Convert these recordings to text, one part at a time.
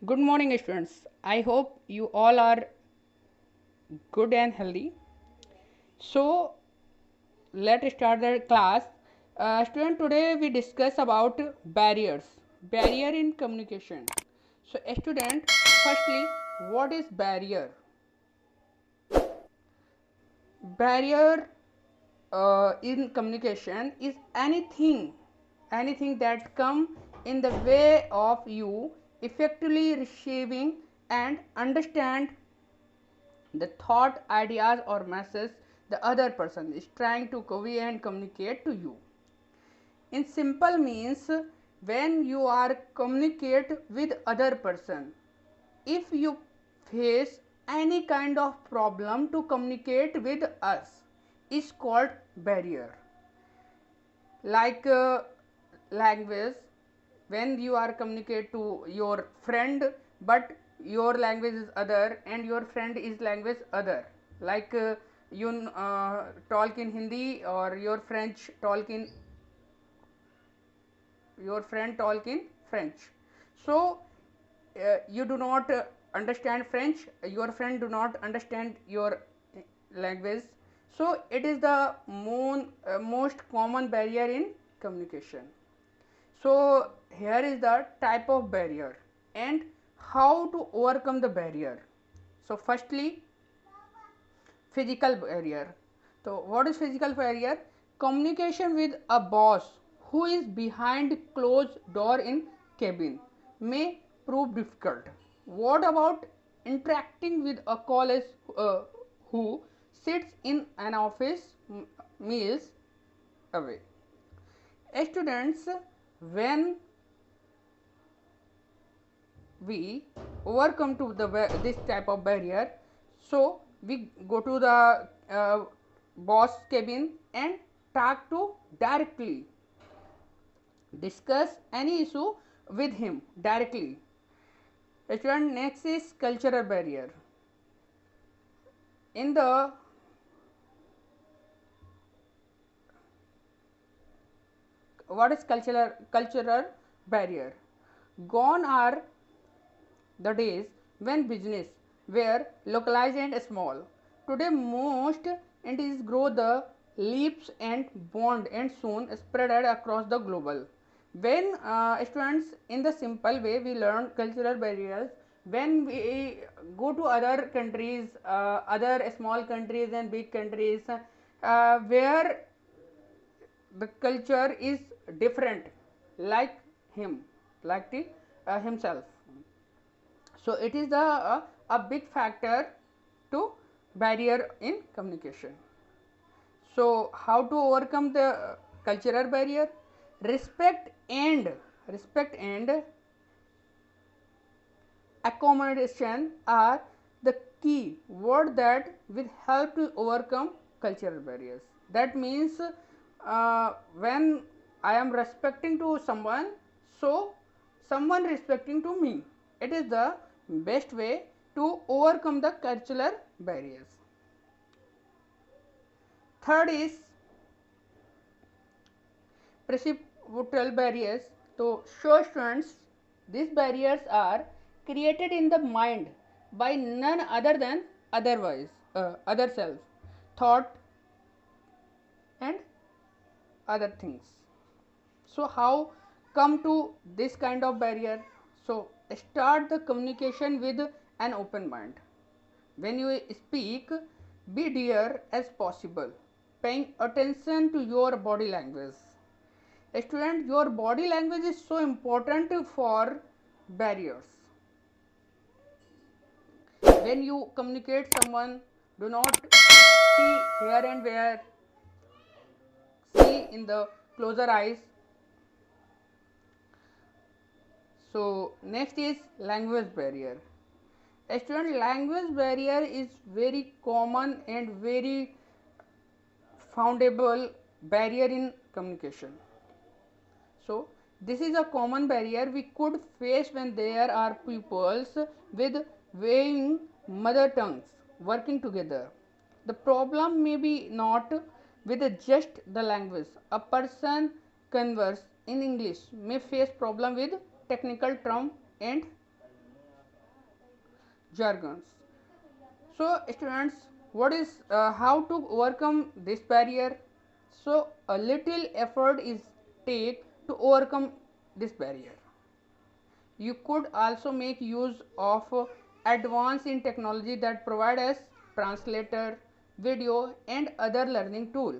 Good morning, students. I hope you all are good and healthy. So, let's start the class. Student, today we discuss about barriers, barrier in communication. So, student, firstly, what is barrier? Barrier in communication is anything that come in the way of you effectively receiving and understand the thought, ideas, or message the other person is trying to convey and communicate to you. In simple means, when you are communicate with other person, if you face any kind of problem to communicate with us, is called barrier. Like language, when you are communicate to your friend, but your language is other and your friend is language other, like you talk in Hindi or your friend talk in French. So you do not understand French, your friend do not understand your language. So it is the most common barrier in communication. So here is the type of barrier and how to overcome the barrier. So firstly, physical barrier. So what is physical barrier? Communication with a boss who is behind closed door in cabin may prove difficult. What about interacting with a colleague who sits in an office meals away? Students, when we overcome to this type of barrier, so we go to the boss cabin and talk to directly, discuss any issue with him directly. Student, next is cultural barrier. In the what is cultural barrier? Gone are the days when business were localized and small. Today, most entities grow the leaps and bond and soon spread across the global. When students, in the simple way, we learn cultural barriers. When we go to other countries, other small countries and big countries, where the culture is different, like him, like himself. So it is a big factor to barrier in communication. So how to overcome the cultural barrier? Respect and accommodation are the key word that will help to overcome cultural barriers. That means when I am respecting to someone, so someone respecting to me, it is the best way to overcome the cultural barriers. Third is perceptual barriers. So show students, these barriers are created in the mind by none other than other self, thought and other things. So how come to this kind of barrier? So start the communication with an open mind. When you speak, be dear as possible, paying attention to your body language. Student, your body language is so important for barriers. When you communicate someone, do not see here and where, see in the closer eyes. So next is language barrier. Student, language barrier is very common and very foundable barrier in communication. So this is a common barrier we could face when there are peoples with varying mother tongues working together. The problem may be not with just the language. A person converse in English may face problem with technical term and jargons. So students, what is how to overcome this barrier? So a little effort is take to overcome this barrier. You could also make use of advance in technology that provide us translator, video and other learning tool.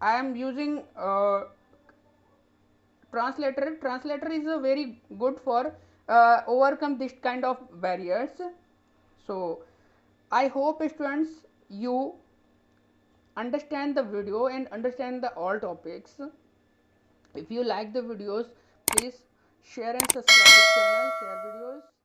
I am using translator is a very good for overcome this kind of barriers. So I hope students you understand the video and understand the all topics. If you like the videos, please share and subscribe the channel, share videos.